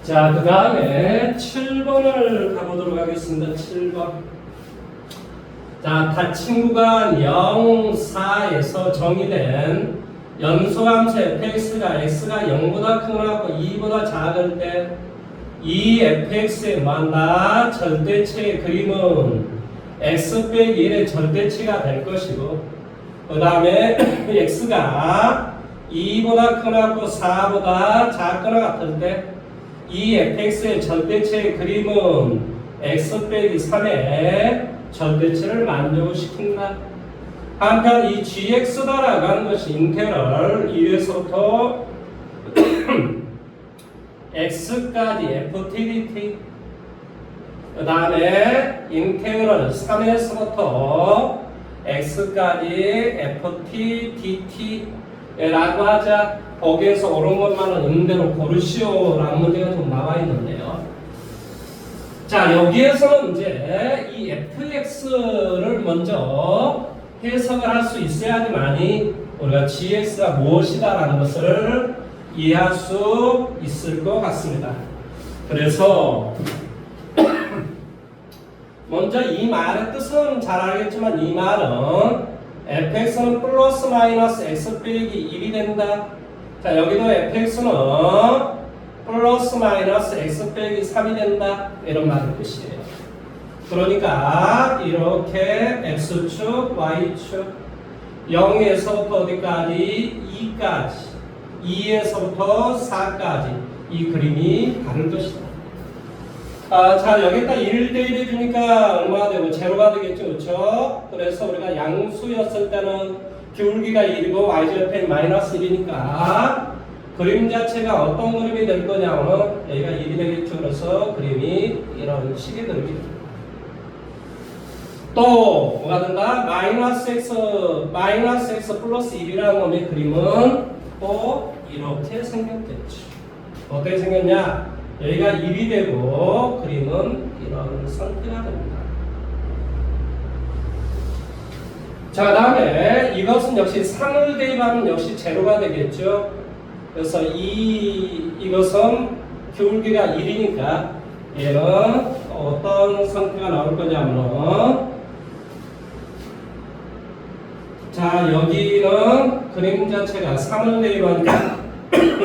자, 그 다음에 7번을 가보도록 하겠습니다. 7번. 자, 닫힌 구간 0, 4에서 정의된 연소함수 fx가 x가 0보다 크거나 2보다 작을 때 이 fx의 뭐한다? 절대치의 그림은 x 빼기 1의 절대치가 될 것이고, 그 다음에 x가 2보다 크거나 4보다 작거나 같을 때 이 fx의 절대치의 그림은 x 빼기 3의 절대치를 만족시킨다. 한편 이 gx다라고 하는 것이 인테그럴 1에서부터 x까지 ftdt, 그 다음에 인테그럴 3에서부터 x까지 ftdt 라고 하자. 거기에서 옳은 것만은 임대로 고르시오라는 문제가 좀 나와 있는데요. 자, 여기에서는 이제 이 fx를 먼저 해석을 할 수 있어야지만이 우리가 gx가 무엇이다라는 것을 이해할 수 있을 것 같습니다. 그래서 먼저 이 말의 뜻은 잘 알겠지만, 이 말은 fx는 플러스 마이너스 x 빼기 1이 된다. 자, 여기도 fx는 플러스 마이너스 x 빼기 3이 된다. 이런 말의 뜻이에요. 그러니까 이렇게 x축, y축 0에서부터 어디까지? 2까지 2에서부터 4까지 이 그림이 다를 것이다. 자, 여기다 1대 1 해주니까 얼마가 되고? 제로가 되겠죠, 그렇죠? 그래서 우리가 양수였을 때는 기울기가 1이고 y절편 마이너스 1이니까 그림 자체가 어떤 그림이 될 거냐면 여기가 1이 되겠죠. 그래서 그림이 이런 식의 그림이 됩니다. 또 뭐가 된다? 마이너스 x 플러스 1이라는 놈의 그림은 또 이렇게 생겼겠죠. 어떻게 생겼냐? 여기가 1이 되고 그림은 이런 상태가 됩니다. 자, 그 다음에 이것은 역시 3을 대입하면 역시 제로가 되겠죠. 그래서 이것은 기울기가 1이니까 얘는 어떤 상태가 나올 거냐면, 자, 여기는 그림 자체가 3을 대입하니까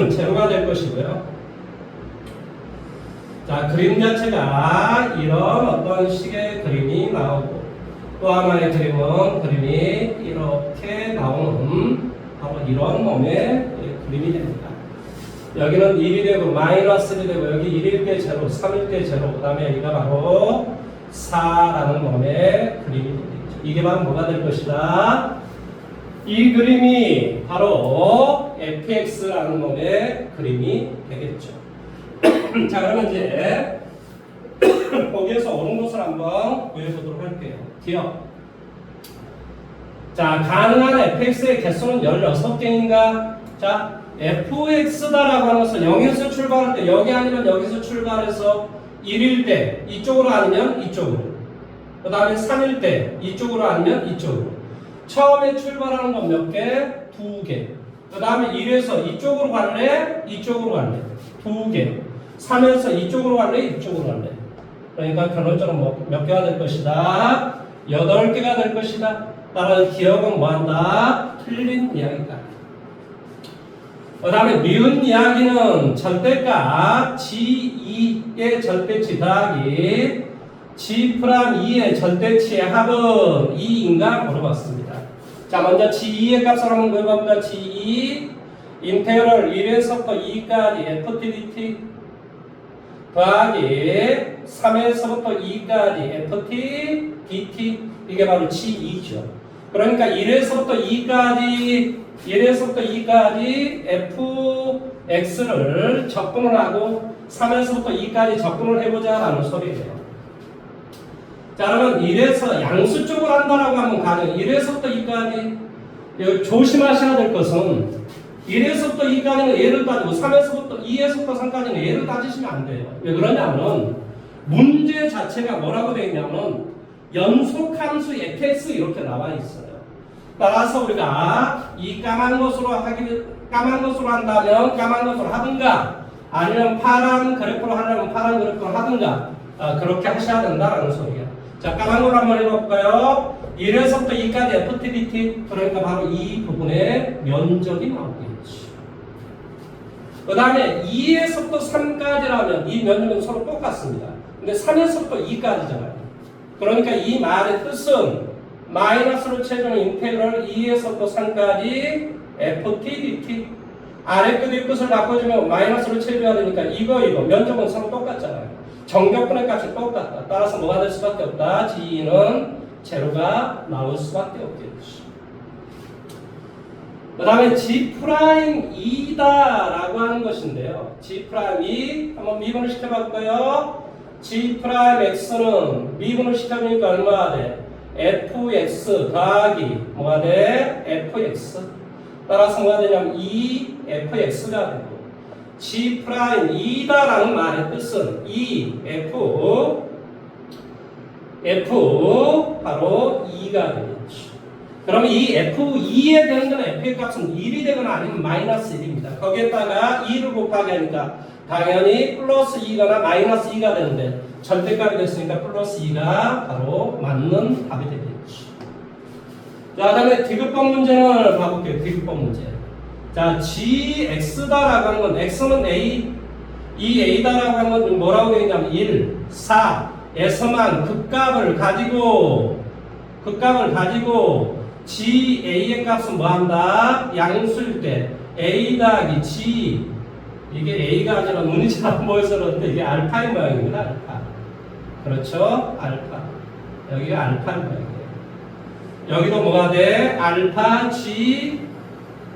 제로가 될 것이고요. 자, 그림 자체가 이런 어떤 식의 그림이 나오고, 또 하나의 그림이 이렇게 나오는 바로 이런 몸의 그림이 됩니다. 여기는 1이 되고 마이너스 1이 되고, 여기 1일 때 제로, 3일 때 제로, 그 다음에 여기가 바로 4라는 몸의 그림이 되겠죠. 이게 바로 뭐가 될 것이다? 이 그림이 바로 fx라는 몸의 그림이 되겠죠. 자, 그러면 이제 거기에서 옳은 것을 한번 보여보도록 할게요. 기억. 자, 가능한 fx의 개수는 16개인가? 자, fx다라고 하는 것은 0에서 출발할 때 여기 아니면 여기서 출발해서 1일 때 이쪽으로 아니면 이쪽으로, 그 다음에 3일 때 이쪽으로 아니면 이쪽으로. 처음에 출발하는 건 몇 개? 2개. 그 다음에 1에서 이쪽으로 갈래? 이쪽으로 갈래? 2개. 3에서 이쪽으로 갈래? 이쪽으로 갈래? 그러니까 결론적으로 몇 개가 될 것이다? 8개가 될 것이다. 따라서 기억은 뭐한다? 틀린 이야기다. 그 다음에 미은 이야기는 절대값 G2의 절대치 더하기 G'2의 절대치의 합은 2인가 물어봤습니다. 자, 먼저 G2의 값을 한번 구해봅니다. G2 인테그럴 1에서부터 2까지 ftdt 더하기 3에서부터 2까지 ftdt, 이게 바로 G2죠. 그러니까 1에서부터 2까지 fx를 적분을 하고 3에서부터 2까지 적분을 해보자라는 소리예요. 자, 그러면 1에서 양수 쪽으로 한다라고 하면 가정 1에서부터 2까지 조심하셔야 될 것은 1에서부터 2까지는 얘를 따지고 2에서부터 3까지는 얘를 따지시면 안 돼요. 왜 그러냐면 문제 자체가 뭐라고 되어 있냐면 연속함수 fx 이렇게 나와 있어요. 따라서 우리가 이 까만 것으로 한다면 까만 것으로 하든가, 아니면 파란 그래프로 하려면 파란 그래프로 하든가 그렇게 하셔야 된다라는 소리야. 자, 까만 걸로 한번 해볼까요? 1에서부터 2까지 FTDT 그러니까 바로 이 부분의 면적이 나오겠지. 그 다음에 2에서부터 3까지라면 이 면적은 서로 똑같습니다. 근데 3에서부터 2까지잖아요. 그러니까 이 말의 뜻은 마이너스로 채우는 인테그럴 2에서부터 3까지 FTDT 아래 끝 위 끝을 바꿔주면 마이너스로 채워야 되니까 이거 면적은 서로 똑같잖아요. 정격분의 값이 똑같다. 따라서 뭐가 될 수밖에 없다. G는 제로가 나올 수밖에 없겠지. 그 다음에 G'2다 라고 하는 것인데요. G'2 한번 미분을 시켜볼까요? G'X는 미분을 시켜보니까 얼마가 돼? fx 더하기 뭐가 돼? fx. 따라서 뭐가 되냐면 2fx가 되고 G'2다라는 말의 뜻은 f 바로 2가 되겠죠. 그러면 이 f2에 되는 건 f의 값은 1이 되거나 아니면 마이너스 1입니다. 거기에다가 2를 곱하기 하니까 당연히 플러스 2거나 마이너스 2가 되는데 절대값이 됐으니까 플러스 2가 바로 맞는 답이 되겠죠. 자, 그 다음에 디귿번 문제를 봐볼게요. 디귿번 문제. 자, gx다라고 하는 건 x는 a, 이 a다라고 하는 건 뭐라고 되어 있냐면 1, 4에서만 극값을 가지고 ga의 값은 뭐한다? 양수일 때 a 더하기 g, 이게 a가 아니라 눈이 잘 안 보여서 그런데 이게 알파의 모양입니다. 알파. 그렇죠? 알파. 여기가 알파의 모양이에요. 여기도 뭐가 돼? 알파 g,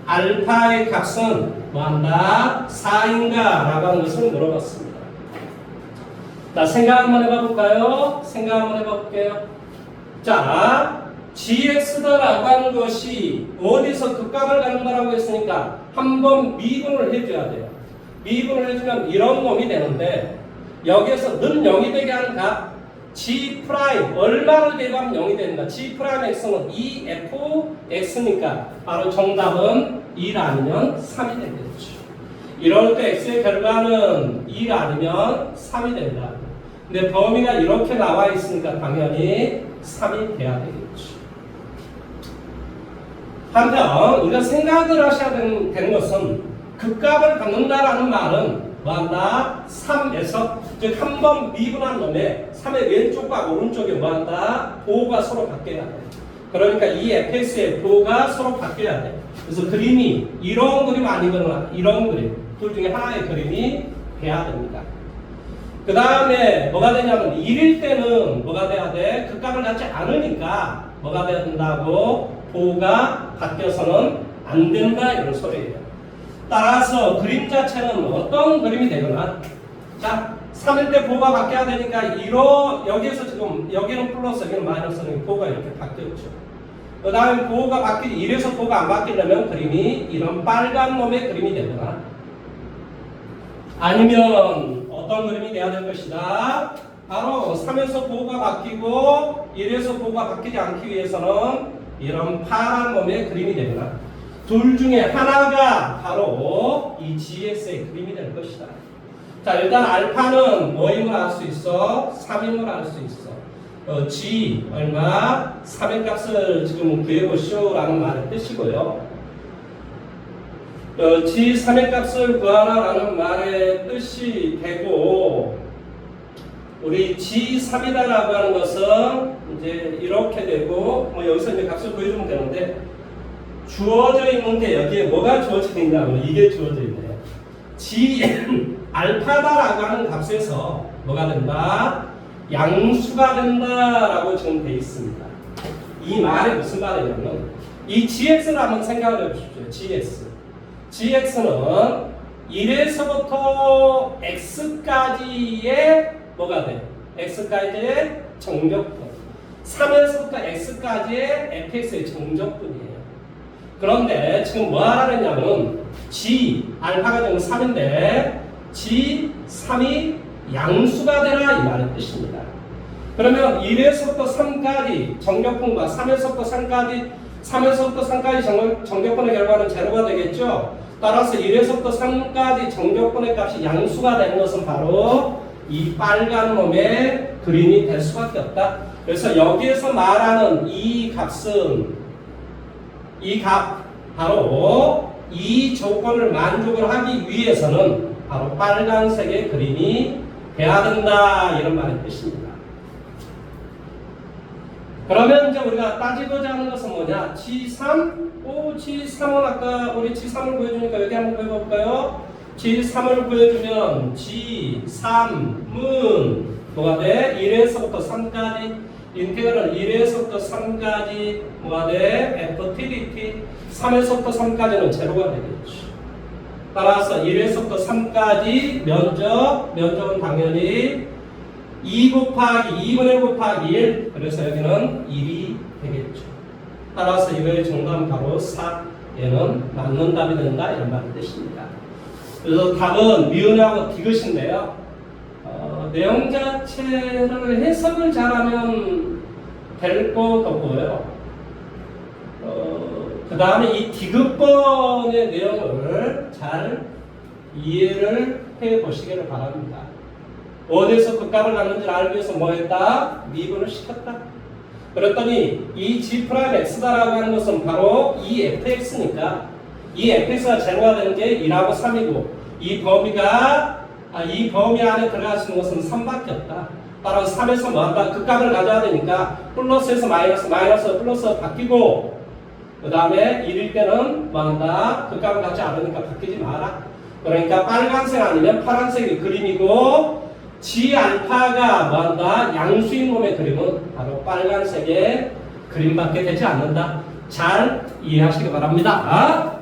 알파의 값은 뭐한다? 4인가? 라고 하는 것을 물어봤습니다. 자, 생각 한번 해볼까요? 자, gx다라고 하는 것이 어디서 극값을 갖는다라고 했으니까 한번 미분을 해줘야 돼요. 미분을 해주면 이런 놈이 되는데 여기에서 늘 0이 되게 하는 값 g' 얼마를 대입하면 0이 된다. g'x는 2fx니까 바로 정답은 1 아니면 3이 되겠죠. 이럴 때 x의 결과는 1 아니면 3이 된다. 근데 범위가 이렇게 나와 있으니까 당연히 3이 돼야 되겠죠. 한편 우리가 생각을 하셔야 되는 것은 극값을 갖는다라는 말은 뭐한다? 3에서 즉 한 번 미분한 놈에 3의 왼쪽과 오른쪽에 뭐한다? 보호가 서로 바뀌어야 돼. 그러니까 이 fx의 보호가 서로 바뀌어야 돼. 그래서 그림이 이런 그림 아니거나 이런 그림 둘 중에 하나의 그림이 돼야 됩니다. 그 다음에 뭐가 되냐면 1일 때는 뭐가 돼야 돼? 극값을 갖지 않으니까 뭐가 돼야 된다고? 보호가 바뀌어서는 안 된다 이런 소리예요. 따라서 그림 자체는 어떤 그림이 되거나 자 3일 때 보호가 바뀌어야 되니까 여기에서 지금 여기는 플러스 여기는 마이너스는 보호가 이렇게 바뀌었죠. 그 다음에 보호가 바뀌지 1에서 보호가 안 바뀌려면 그림이 이런 빨간 놈의 그림이 되거나 아니면 어떤 그림이 돼야 될 것이다. 바로 3에서 보호가 바뀌고 1에서 보호가 바뀌지 않기 위해서는 이런 파란 놈의 그림이 되거나 둘 중에 하나가 바로 이 GS의 그림이 될 것이다. 자, 일단 알파는 뭐임을 알 수 있어? 3임을 알 수 있어. G 얼마? 3의 값을 지금 구해보시오 라는 말의 뜻이고요. G 3의 값을 구하라 라는 말의 뜻이 되고 우리 G3이다 라고 하는 것은 이제 이렇게 되고 여기서 이제 값을 구해주면 되는데 주어져 있는 게 여기에 뭐가 주어져 있냐면 이게 주어져 있네요. G 알파다라고 하는 값에서 뭐가 된다? 양수가 된다라고 지금 돼 있습니다. 이 말이 무슨 말이냐면 이 GX를 한번 생각을 해보십시오. GX는 1에서부터 X까지의 뭐가 돼? X까지의 정적분 3에서부터 X까지의 fx의 정적분이에요. 그런데 지금 뭐 하라냐면 G 알파가 지금 3인데 G3이 양수가 되라 이 말의 뜻입니다. 그러면 1에서부터 3까지 정적분과 3에서부터 3까지 정적분의 결과는 제로가 되겠죠. 따라서 1에서부터 3까지 정적분의 값이 양수가 되는 것은 바로 이 빨간 놈의 그림이 될 수밖에 없다. 그래서 여기에서 말하는 이 값은 이 값 바로 이 조건을 만족을 하기 위해서는 바로 빨간색의 그림이 돼야 된다 이런 말의 뜻입니다. 그러면 이제 우리가 따지고자 하는 것은 뭐냐? G3? G3은 아까 우리 G3을 구해주니까 여기 한번 구해볼까요? G3을 구해주면 G3은 뭐가 돼? 1에서부터 3까지 인테그럴 1에서부터 3까지 뭐가 돼? FTDT 3에서부터 3까지는 제로가 되겠죠. 따라서 1에서부터 3까지 면적은 당연히 2 곱하기 2분의 곱하기 1 그래서 여기는 1이 되겠죠. 따라서 이거의 정답은 바로 4 얘는 맞는 답이 된다 이런 말의 뜻입니다. 그래서 답은 미은하고 디귿인데요. 내용 자체를 해석을 잘하면 될 것 같고요. 그 다음에 이 디귿번의 내용을 잘 이해를 해 보시기를 바랍니다. 어디서 그 값을 갖는지를 알기 위해서 뭐 했다? 미분을 시켰다. 그랬더니 이 G'X다라고 하는 것은 바로 이 fx니까 이 fx가 제로가 되는 게 1하고 3이고 이 범위 안에 들어갈 수 있는 것은 3밖에 없다. 따라서 3에서 뭐 한다? 그 값을 가져야 되니까 플러스에서 마이너스, 플러스 바뀌고 그 다음에 1일 때는 뭐 한다? 그 값을 갖지 않으니까 바뀌지 마라. 그러니까 빨간색 아니면 파란색이 그림이고 G알파가 뭐 한다? 양수인 놈의 그림은 바로 빨간색의 그림밖에 되지 않는다. 잘 이해하시기 바랍니다.